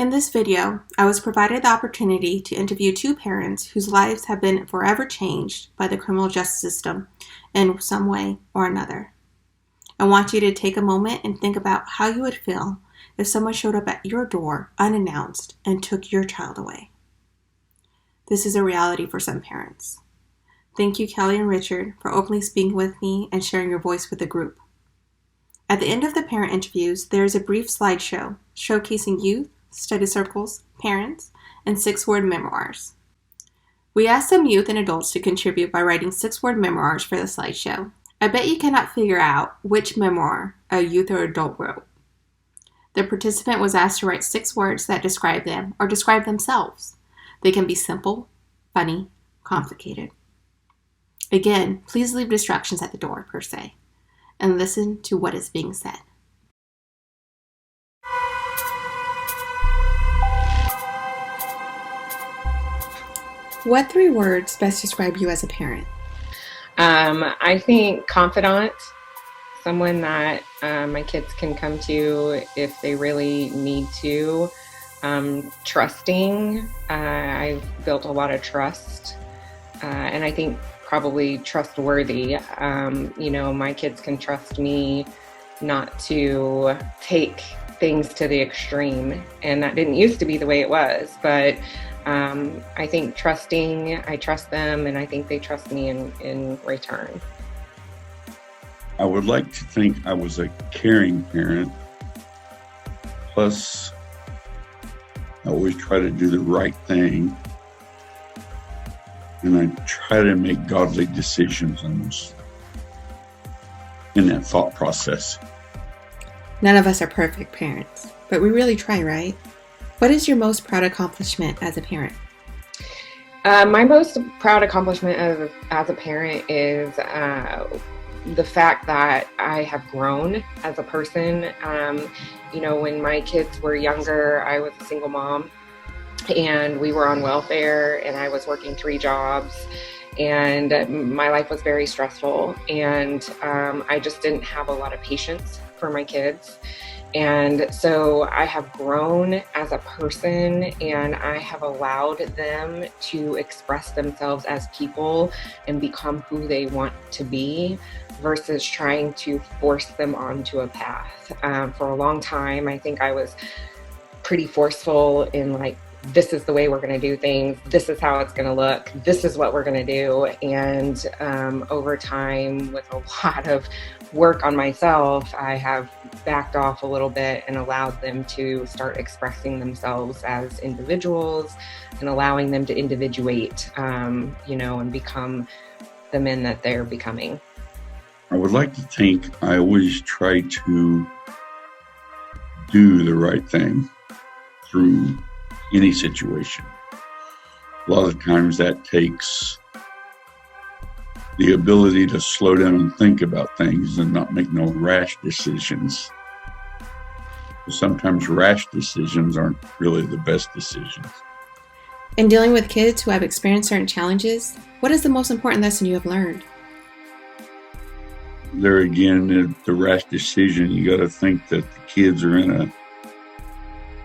In this video, I was provided the opportunity to interview two parents whose lives have been forever changed by the criminal justice system in some way or another. I want you to take a moment and think about how you would feel if someone showed up at your door unannounced and took your child away. This is a reality for some parents. Thank you, Kelly and Richard, for openly speaking with me and sharing your voice with the group. At the end of the parent interviews, there is a brief slideshow showcasing youth, study circles, parents, and 6-word memoirs. We asked some youth and adults to contribute by writing 6-word memoirs for the slideshow. I bet you cannot figure out which memoir a youth or adult wrote. The participant was asked to write 6 words that describe them or describe themselves. They can be simple, funny, complicated. Again, please leave distractions at the door, per se, and listen to what is being said. What 3 words best describe you as a parent? I think confidant, someone that my kids can come to if they really need to. Trusting, I've built a lot of trust, and I think probably trustworthy. My kids can trust me not to take things to the extreme, and that didn't used to be the way it was, but I think trusting, I trust them, and I think they trust me in return. I would like to think I was a caring parent. Plus, I always try to do the right thing. And I try to make godly decisions in that thought process. None of us are perfect parents, but we really try, right? What is your most proud accomplishment as a parent? My most proud accomplishment as a parent is the fact that I have grown as a person. When my kids were younger, I was a single mom and we were on welfare and I was working 3 jobs and my life was very stressful and I just didn't have a lot of patience for my kids. And so I have grown as a person and I have allowed them to express themselves as people and become who they want to be versus trying to force them onto a path. For a long time, I think I was pretty forceful in this is the way we're going to do things. This is how it's going to look. This is what we're going to do. And over time, with a lot of work on myself, I have backed off a little bit and allowed them to start expressing themselves as individuals and allowing them to individuate, and become the men that they're becoming. I would like to think I always try to do the right thing through any situation. A lot of times that takes the ability to slow down and think about things and not make no rash decisions. Sometimes rash decisions aren't really the best decisions. In dealing with kids who have experienced certain challenges, what is the most important lesson you have learned? There again, the rash decision, you got to think that the kids are in a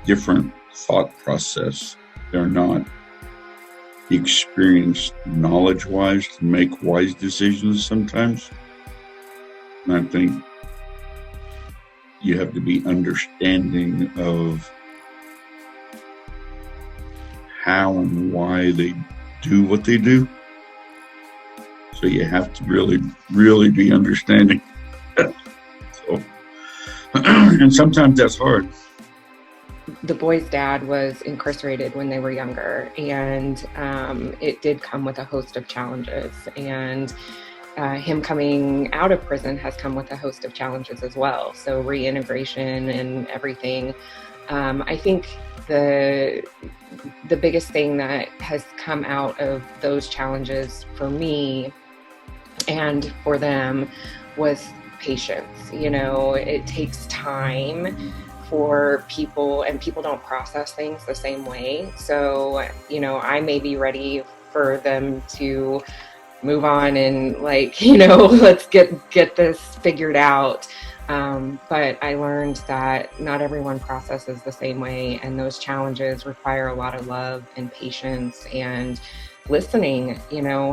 different thought process. They're not experienced knowledge-wise to make wise decisions sometimes. And I think you have to be understanding of how and why they do what they do. So you have to really, really be understanding. And sometimes that's hard. The boy's dad was incarcerated when they were younger, and it did come with a host of challenges. And him coming out of prison has come with a host of challenges as well. So reintegration and everything. I think the biggest thing that has come out of those challenges for me and for them was patience. It takes time for people, and people don't process things the same way. So, I may be ready for them to move on and let's get this figured out. But I learned that not everyone processes the same way, and those challenges require a lot of love and patience and listening,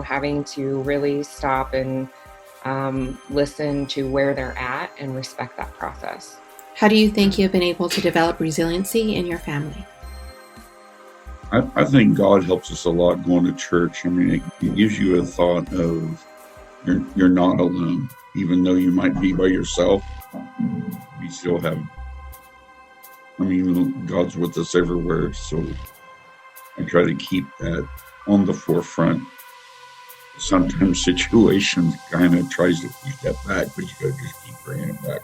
having to really stop and listen to where they're at and respect that process. How do you think you have been able to develop resiliency in your family? I think God helps us a lot going to church. I mean, it gives you a thought of you're not alone. Even though you might be by yourself, we still have, God's with us everywhere. So I try to keep that on the forefront. Sometimes situations kind of tries to push that back, but you gotta just keep bringing it back.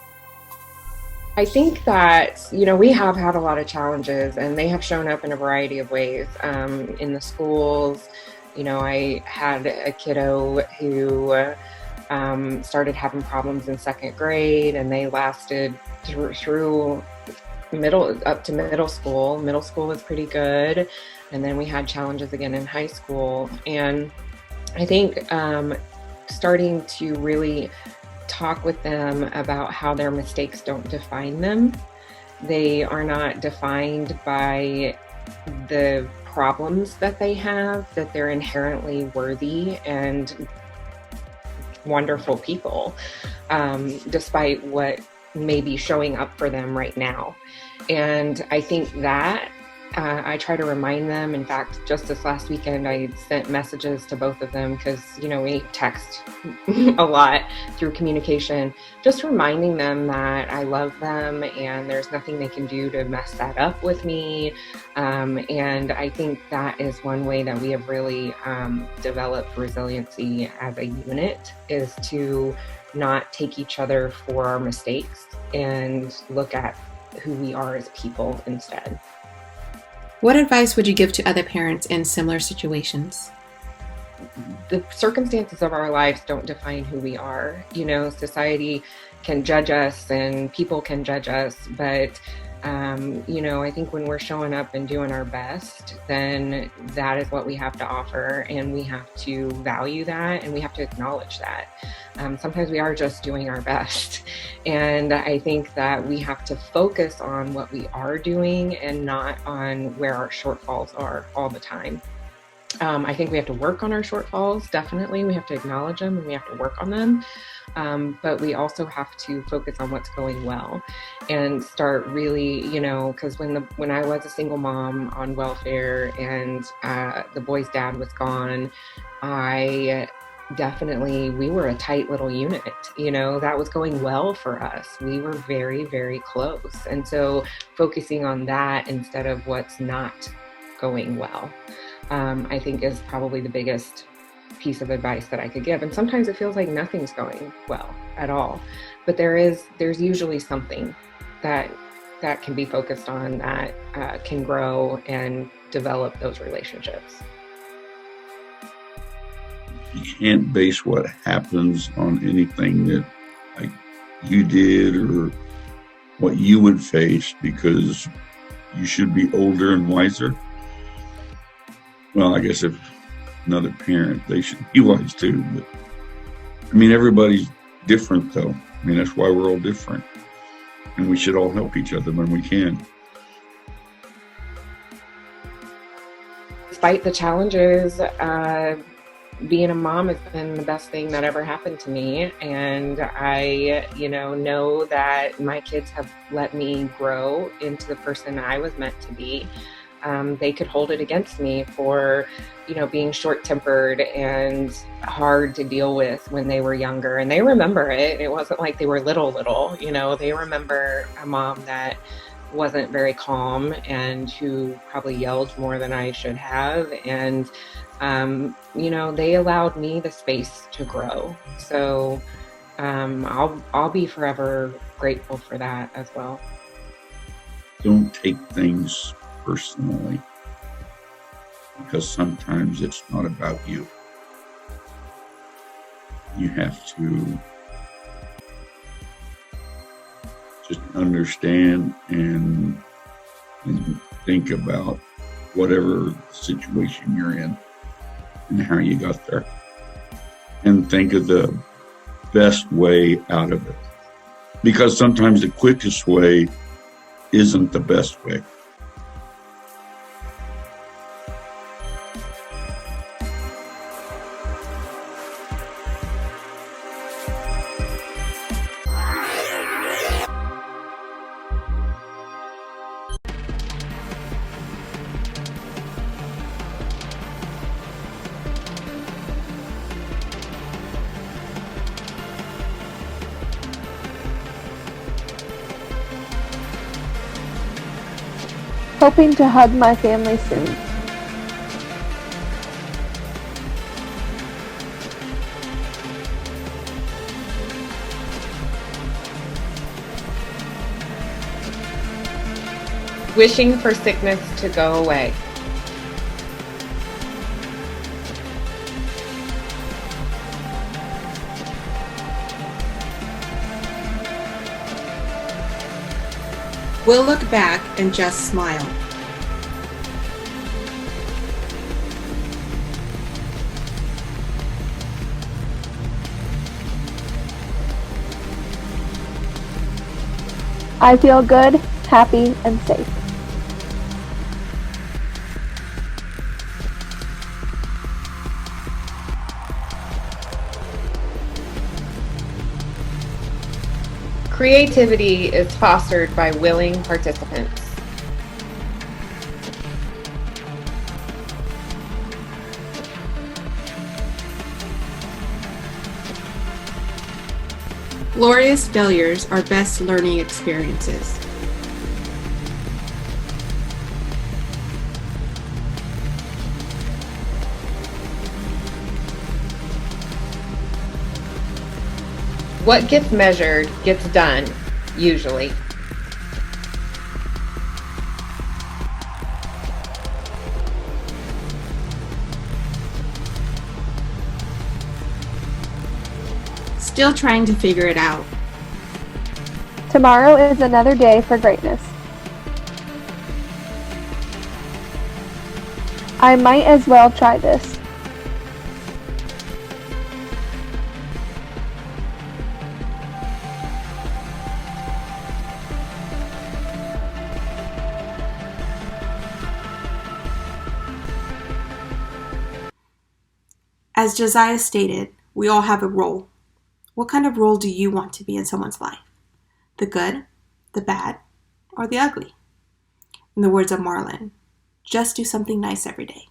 I think that, we have had a lot of challenges, and they have shown up in a variety of ways. In the schools, I had a kiddo who started having problems in second grade, and they lasted through up to middle school. Middle school was pretty good, and then we had challenges again in high school. And I think starting to really talk with them about how their mistakes don't define them. They are not defined by the problems that they have, that they're inherently worthy and wonderful people, despite what may be showing up for them right now. And I think that I try to remind them. In fact, just this last weekend, I sent messages to both of them because, we text a lot through communication, just reminding them that I love them and there's nothing they can do to mess that up with me. And I think that is one way that we have really developed resiliency as a unit, is to not take each other for our mistakes and look at who we are as people instead. What advice would you give to other parents in similar situations? The circumstances of our lives don't define who we are. Society can judge us and people can judge us, but I think when we're showing up and doing our best, then that is what we have to offer, and we have to value that, and we have to acknowledge that. Sometimes we are just doing our best, and I think that we have to focus on what we are doing and not on where our shortfalls are all the time. I think we have to work on our shortfalls, definitely. We have to acknowledge them and we have to work on them. But we also have to focus on what's going well and start really, because when I was a single mom on welfare and the boy's dad was gone, we were a tight little unit, that was going well for us. We were very, very close. And so focusing on that instead of what's not going well, I think is probably the biggest piece of advice that I could give. And sometimes it feels like nothing's going well at all, but there's usually something that can be focused on that can grow and develop those relationships. You can't base what happens on anything that you did or what you would face, because you should be older and wiser. Well, I guess if another parent, they should be wise too. But everybody's different though. That's why we're all different. And we should all help each other when we can. Despite the challenges, being a mom has been the best thing that ever happened to me. And I, know that my kids have let me grow into the person I was meant to be. They could hold it against me for, being short-tempered and hard to deal with when they were younger. And they remember it. It wasn't like they were little, they remember a mom that wasn't very calm and who probably yelled more than I should have. And, they allowed me the space to grow. So I'll be forever grateful for that as well. Don't take things personally, because sometimes it's not about you. You have to just understand and think about whatever situation you're in and how you got there, and think of the best way out of it. because sometimes the quickest way isn't the best way. Hoping to hug my family soon. Wishing for sickness to go away. We'll look back and just smile. I feel good, happy, and safe. Creativity is fostered by willing participants. Glorious failures are best learning experiences. What gets measured gets done, usually. Still trying to figure it out. Tomorrow is another day for greatness. I might as well try this. As Josiah stated, we all have a role. What kind of role do you want to be in someone's life? The good, the bad, or the ugly? In the words of Marlon, just do something nice every day.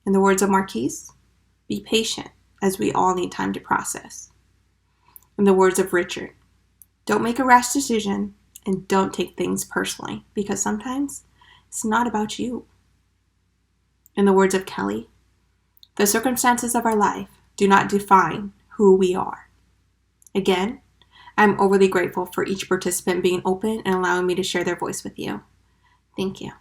In the words of Marquise, be patient, as we all need time to process. In the words of Richard, don't make a rash decision and don't take things personally, because sometimes it's not about you. In the words of Kelly, the circumstances of our life do not define who we are. Again, I'm overly grateful for each participant being open and allowing me to share their voice with you. Thank you.